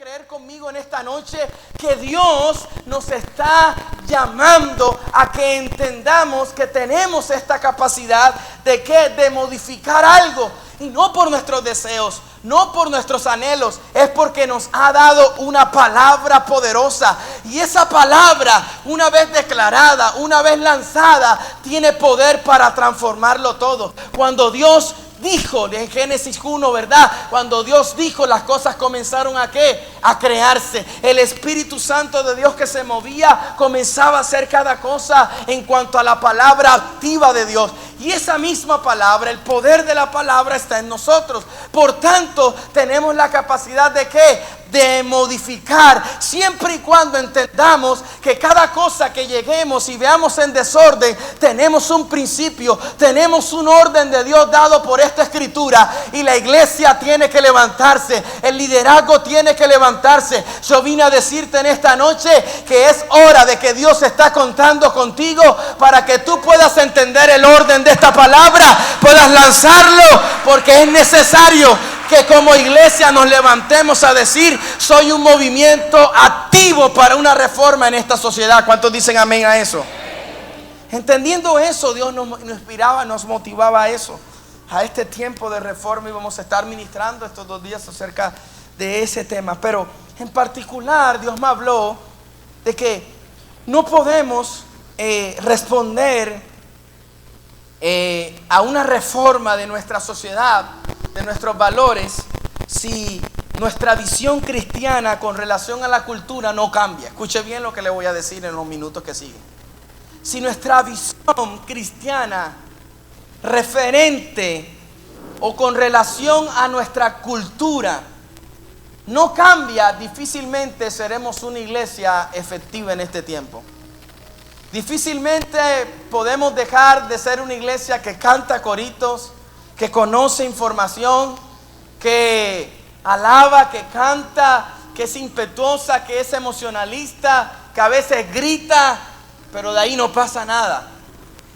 creer conmigo en esta noche que Dios nos está llamando a que entendamos que tenemos esta capacidad de modificar algo, y no por nuestros deseos, no por nuestros anhelos, es porque nos ha dado una palabra poderosa, y esa palabra, una vez declarada, una vez lanzada, tiene poder para transformarlo todo. Cuando Dios dijo en Génesis 1, ¿verdad? Cuando Dios dijo, las cosas comenzaron a ¿qué? A crearse. El Espíritu Santo de Dios que se movía comenzaba a hacer cada cosa en cuanto a la palabra activa de Dios. Y esa misma palabra, el poder de la palabra está en nosotros. Por tanto, tenemos la capacidad de ¿qué? De modificar, siempre y cuando entendamos que cada cosa que lleguemos y veamos en desorden, tenemos un principio, tenemos un orden de Dios dado por esta escritura, y la iglesia tiene que levantarse, el liderazgo tiene que levantarse. Yo vine a decirte en esta noche que es hora de que Dios está contando contigo para que tú puedas entender el orden de esta palabra, puedas lanzarlo, porque es necesario que como iglesia nos levantemos a decir: soy un movimiento activo para una reforma en esta sociedad. ¿Cuántos dicen amén a eso? Entendiendo eso, Dios nos inspiraba, nos motivaba a eso, a este tiempo de reforma, y vamos a estar ministrando estos 2 días acerca de ese tema. Pero en particular Dios me habló de que no podemos responder a una reforma de nuestra sociedad, de nuestros valores, si nuestra visión cristiana con relación a la cultura no cambia. Escuche bien lo que le voy a decir en los minutos que siguen. Si nuestra visión cristiana referente o con relación a nuestra cultura no cambia, difícilmente seremos una iglesia efectiva en este tiempo. Difícilmente podemos dejar de ser una iglesia que canta coritos, que conoce información, que alaba, que canta, que es impetuosa, que es emocionalista, que a veces grita, pero de ahí no pasa nada.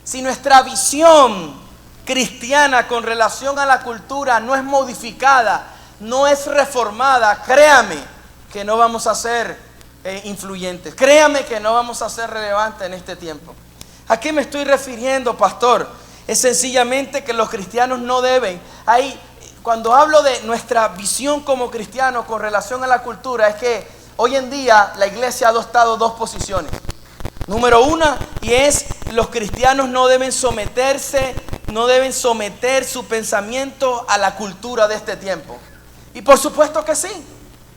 Si nuestra visión cristiana con relación a la cultura no es modificada, no es reformada, créame que no vamos a ser influyentes. Créame que no vamos a ser relevantes en este tiempo. ¿A qué me estoy refiriendo, pastor? Es sencillamente que los cristianos no deben. Cuando hablo de nuestra visión como cristianos con relación a la cultura, es que hoy en día la iglesia ha adoptado 2 posiciones. Número 1, y es: los cristianos no deben someter su pensamiento a la cultura de este tiempo. Y por supuesto que sí,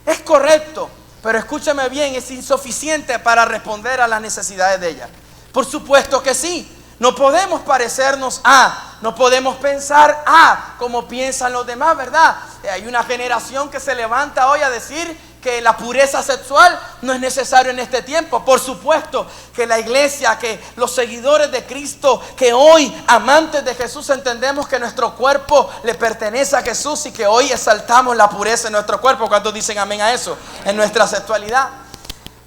es correcto, pero escúchame bien, es insuficiente para responder a las necesidades de ella. Por supuesto que sí. No podemos parecernos no podemos pensar como piensan los demás, ¿verdad? Hay una generación que se levanta hoy a decir que la pureza sexual no es necesario en este tiempo. Por supuesto que la iglesia, que los seguidores de Cristo, que hoy amantes de Jesús, entendemos que nuestro cuerpo le pertenece a Jesús y que hoy exaltamos la pureza en nuestro cuerpo. ¿Cuántos dicen amén a eso? En nuestra sexualidad.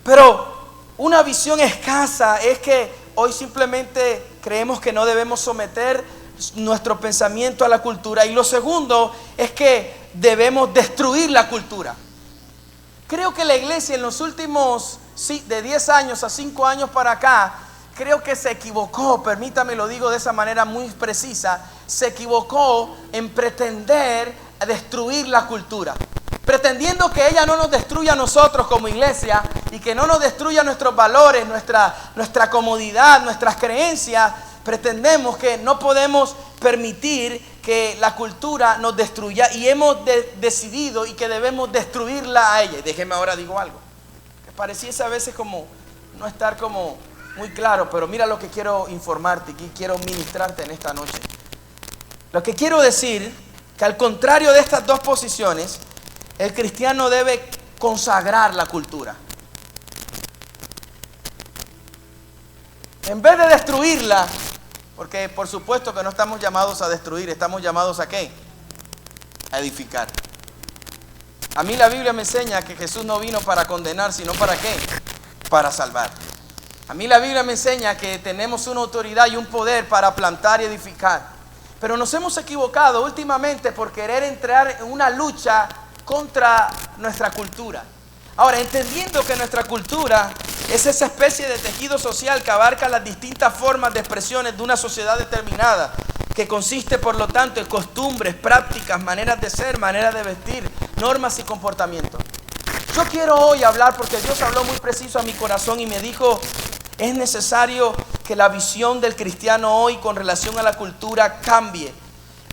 Pero una visión escasa es que hoy simplemente creemos que no debemos someter nuestro pensamiento a la cultura. Y lo segundo es que debemos destruir la cultura. Creo que la iglesia en los últimos, de 10 años a 5 años para acá, creo que se equivocó, permítame lo digo de esa manera muy precisa, se equivocó en pretender destruir la cultura. Pretendiendo que ella no nos destruya a nosotros como iglesia y que no nos destruya nuestros valores, nuestra comodidad, nuestras creencias, pretendemos que no podemos permitir que la cultura nos destruya, y hemos decidido y que debemos destruirla a ella. Y déjeme ahora digo algo que pareciese a veces como no estar como muy claro, pero mira lo que quiero informarte y quiero ministrarte en esta noche. Lo que quiero decir, que al contrario de estas 2 posiciones, el cristiano debe consagrar la cultura. En vez de destruirla, porque por supuesto que no estamos llamados a destruir, estamos llamados ¿a qué? A edificar. A mí la Biblia me enseña que Jesús no vino para condenar, sino ¿para qué? Para salvar. A mí la Biblia me enseña que tenemos una autoridad y un poder para plantar y edificar. Pero nos hemos equivocado últimamente por querer entrar en una lucha contra nuestra cultura. Ahora, entendiendo que nuestra cultura es esa especie de tejido social que abarca las distintas formas de expresiones de una sociedad determinada, que consiste por lo tanto en costumbres, prácticas, maneras de ser, maneras de vestir, normas y comportamientos. Yo quiero hoy hablar, porque Dios habló muy preciso a mi corazón y me dijo, es necesario que la visión del cristiano hoy con relación a la cultura cambie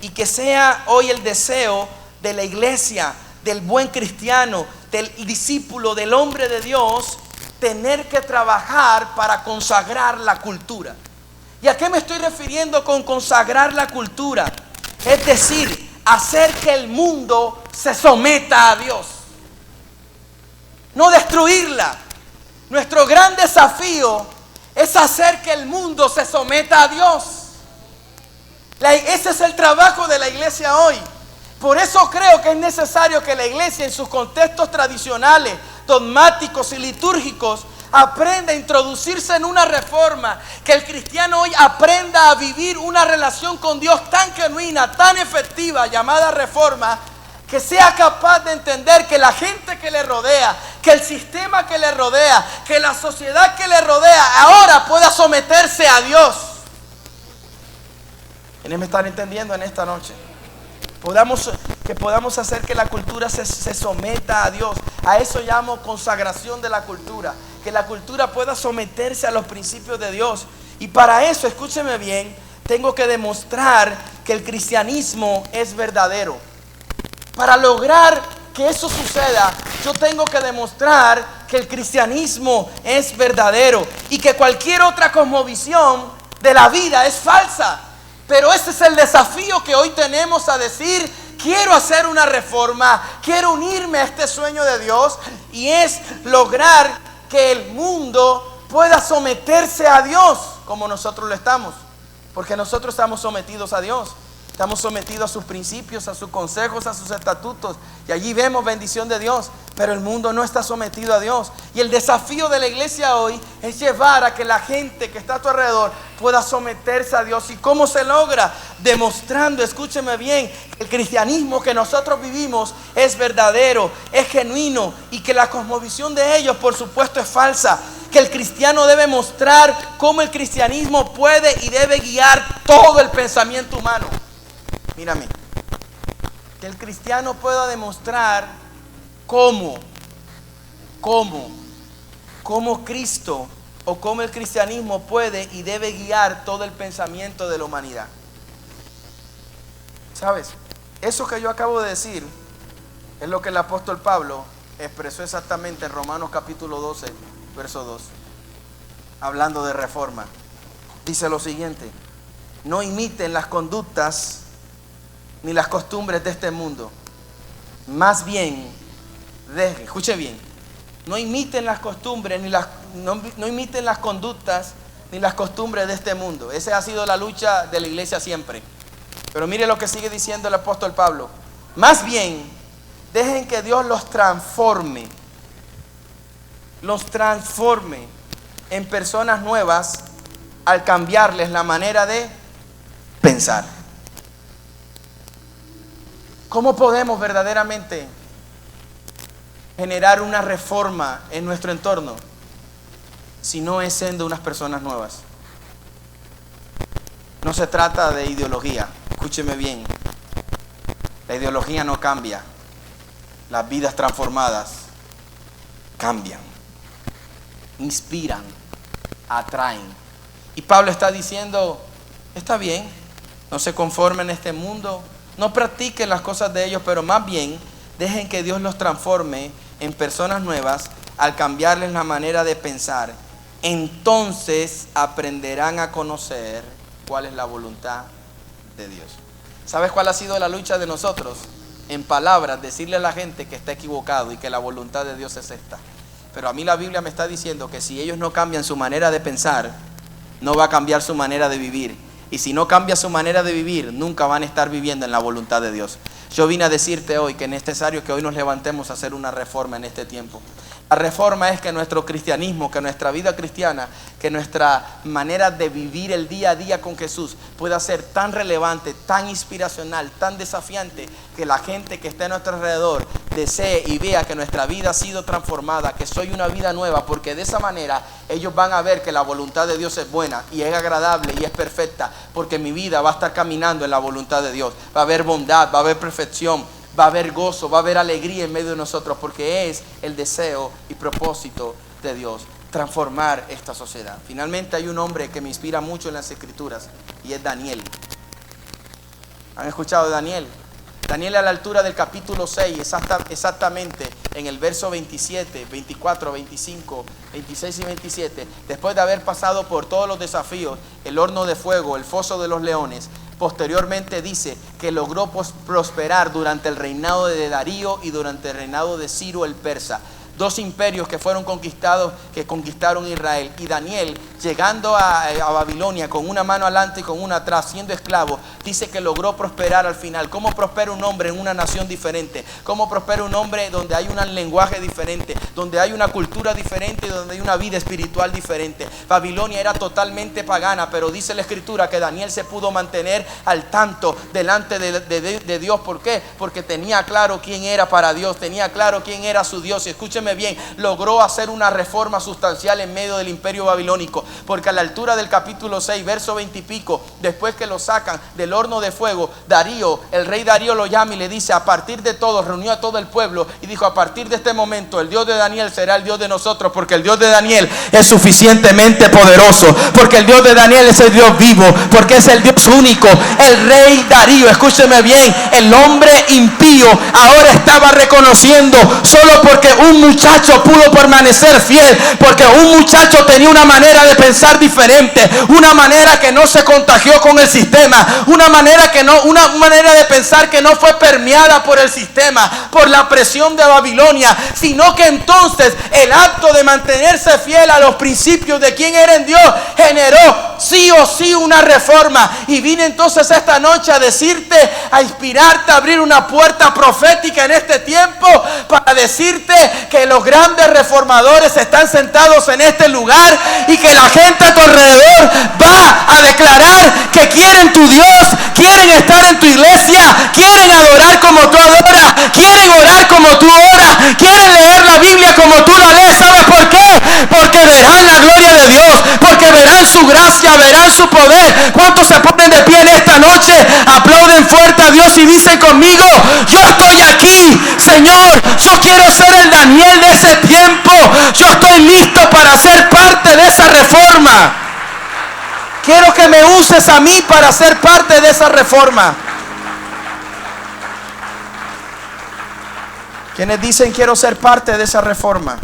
y que sea hoy el deseo de la iglesia, del buen cristiano, del discípulo, del hombre de Dios, tener que trabajar para consagrar la cultura. ¿Y a qué me estoy refiriendo con consagrar la cultura? Es decir, hacer que el mundo se someta a Dios, no destruirla. Nuestro gran desafío es hacer que el mundo se someta a Dios. Ese es el trabajo de la iglesia hoy. Por eso creo que es necesario que la iglesia en sus contextos tradicionales, dogmáticos y litúrgicos aprenda a introducirse en una reforma, que el cristiano hoy aprenda a vivir una relación con Dios tan genuina, tan efectiva, llamada reforma, que sea capaz de entender que la gente que le rodea, que el sistema que le rodea, que la sociedad que le rodea ahora pueda someterse a Dios. ¿Quiénes me están entendiendo en esta noche? Que podamos hacer que la cultura se someta a Dios. A eso llamo consagración de la cultura. Que la cultura pueda someterse a los principios de Dios. Y para eso, escúcheme bien, tengo que demostrar que el cristianismo es verdadero. Para lograr que eso suceda, yo tengo que demostrar que el cristianismo es verdadero y que cualquier otra cosmovisión de la vida es falsa. Pero ese es el desafío que hoy tenemos, a decir, quiero hacer una reforma, quiero unirme a este sueño de Dios, y es lograr que el mundo pueda someterse a Dios como nosotros lo estamos, porque nosotros estamos sometidos a Dios. Estamos sometidos a sus principios, a sus consejos, a sus estatutos. Y allí vemos bendición de Dios. Pero el mundo no está sometido a Dios. Y el desafío de la iglesia hoy es llevar a que la gente que está a tu alrededor pueda someterse a Dios. ¿Y cómo se logra? Demostrando, escúcheme bien, que el cristianismo que nosotros vivimos es verdadero, es genuino. Y que la cosmovisión de ellos, por supuesto, es falsa. Que el cristiano debe mostrar cómo el cristianismo puede y debe guiar todo el pensamiento humano. Mírame, que el cristiano pueda demostrar cómo Cristo o cómo el cristianismo puede y debe guiar todo el pensamiento de la humanidad. ¿Sabes? Eso que yo acabo de decir es lo que el apóstol Pablo expresó exactamente en Romanos capítulo 12, verso 2, hablando de reforma. Dice lo siguiente: no imiten las conductas ni las costumbres de este mundo. Más bien, escuche bien, no imiten las costumbres, no imiten las conductas ni las costumbres de este mundo. Esa ha sido la lucha de la iglesia siempre. Pero mire lo que sigue diciendo el apóstol Pablo. Más bien, dejen que Dios los transforme en personas nuevas al cambiarles la manera de pensar. ¿Cómo podemos verdaderamente generar una reforma en nuestro entorno si no es siendo unas personas nuevas? No se trata de ideología, escúcheme bien. La ideología no cambia, las vidas transformadas cambian, inspiran, atraen. Y Pablo está diciendo, está bien, no se conformen a este mundo, no practiquen las cosas de ellos, pero más bien dejen que Dios los transforme en personas nuevas al cambiarles la manera de pensar. Entonces aprenderán a conocer cuál es la voluntad de Dios. ¿Sabes cuál ha sido la lucha de nosotros? En palabras, decirle a la gente que está equivocado y que la voluntad de Dios es esta. Pero a mí la Biblia me está diciendo que si ellos no cambian su manera de pensar, no va a cambiar su manera de vivir. Y si no cambia su manera de vivir, nunca van a estar viviendo en la voluntad de Dios. Yo vine a decirte hoy que es necesario que hoy nos levantemos a hacer una reforma en este tiempo. La reforma es que nuestro cristianismo, que nuestra vida cristiana, que nuestra manera de vivir el día a día con Jesús pueda ser tan relevante, tan inspiracional, tan desafiante, que la gente que está a nuestro alrededor desee y vea que nuestra vida ha sido transformada, que soy una vida nueva, porque de esa manera ellos van a ver que la voluntad de Dios es buena y es agradable y es perfecta, porque mi vida va a estar caminando en la voluntad de Dios. Va a haber bondad, va a haber perfección, va a haber gozo, va a haber alegría en medio de nosotros, porque es el deseo y propósito de Dios, transformar esta sociedad. Finalmente hay un hombre que me inspira mucho en las Escrituras y es Daniel. ¿Han escuchado de Daniel? Daniel, a la altura del capítulo 6, exactamente en el verso 27, 24, 25, 26 y 27, después de haber pasado por todos los desafíos, el horno de fuego, el foso de los leones, posteriormente dice que logró prosperar durante el reinado de Darío y durante el reinado de Ciro el persa. Dos imperios que fueron conquistados, que conquistaron Israel. Y Daniel, llegando a Babilonia con una mano adelante y con una atrás, siendo esclavo, dice que logró prosperar al final. ¿Cómo prospera un hombre en una nación diferente? ¿Cómo prospera un hombre donde hay un lenguaje diferente, donde hay una cultura diferente y donde hay una vida espiritual diferente? Babilonia era totalmente pagana, pero dice la Escritura que Daniel se pudo mantener al tanto delante de Dios. ¿Por qué? Porque tenía claro quién era para Dios, tenía claro quién era su Dios. Y escúcheme bien, logró hacer una reforma sustancial en medio del imperio babilónico, porque a la altura del capítulo 6, verso 20 y pico, después que lo sacan del horno de fuego, Darío, el rey Darío lo llama y le dice, a partir de todo, reunió a todo el pueblo y dijo, a partir de este momento el Dios de Daniel será el Dios de nosotros, porque el Dios de Daniel es suficientemente poderoso, porque el Dios de Daniel es el Dios vivo, porque es el Dios único. El rey Darío, escúcheme bien, el hombre impío ahora estaba reconociendo, solo porque un muchacho pudo permanecer fiel, porque un muchacho tenía una manera de pensar diferente, una manera que no se contagió con el sistema, una manera de pensar que no fue permeada por el sistema, por la presión de Babilonia, sino que entonces el acto de mantenerse fiel a los principios de quién era en Dios generó sí o sí una reforma. Y vine entonces esta noche a decirte, a inspirarte, a abrir una puerta profética en este tiempo para decirte que los grandes reformadores están sentados en este lugar y que la gente a tu alrededor va a declarar que quieren tu Dios, quieren estar en tu iglesia, quieren adorar como tú adoras, quieren orar como tú oras, quieren leer la Biblia como tú la lees. ¿Sabes por qué? Porque verán la gloria de Dios, porque verán su gracia, verán su poder. ¿Cuántos se ponen de pie en esta noche? Aplauden fuerte a Dios y dicen conmigo, yo estoy aquí, Señor, yo quiero ser el Daniel de ese tiempo, yo estoy listo para ser parte de esa reforma. Quiero que me uses a mí para ser parte de esa reforma. ¿Quiénes dicen quiero ser parte de esa reforma?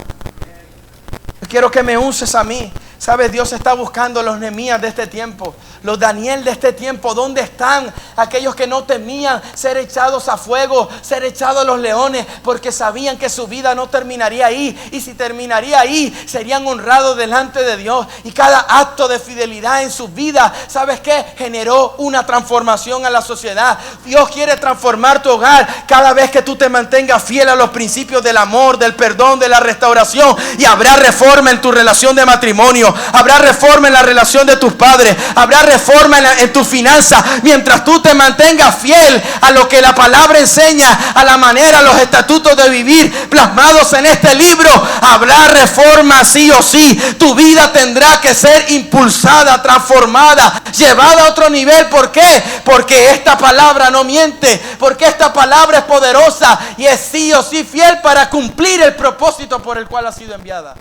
Quiero que me uses a mí. ¿Sabes? Dios está buscando los Nehemías de este tiempo, los Daniel de este tiempo. ¿Dónde están aquellos que no temían ser echados a fuego, ser echados a los leones, porque sabían que su vida no terminaría ahí? Y si terminaría ahí, serían honrados delante de Dios. Y cada acto de fidelidad en su vida, ¿sabes qué? Generó una transformación a la sociedad. Dios quiere transformar tu hogar cada vez que tú te mantengas fiel a los principios del amor, del perdón, de la restauración. Y habrá reforma en tu relación de matrimonio. Habrá reforma en la relación de tus padres. Habrá reforma en tus finanzas. Mientras tú te mantengas fiel a lo que la palabra enseña, a la manera, a los estatutos de vivir plasmados en este libro, habrá reforma sí o sí. Tu vida tendrá que ser impulsada, transformada, llevada a otro nivel. ¿Por qué? Porque esta palabra no miente. Porque esta palabra es poderosa y es sí o sí fiel para cumplir el propósito por el cual ha sido enviada.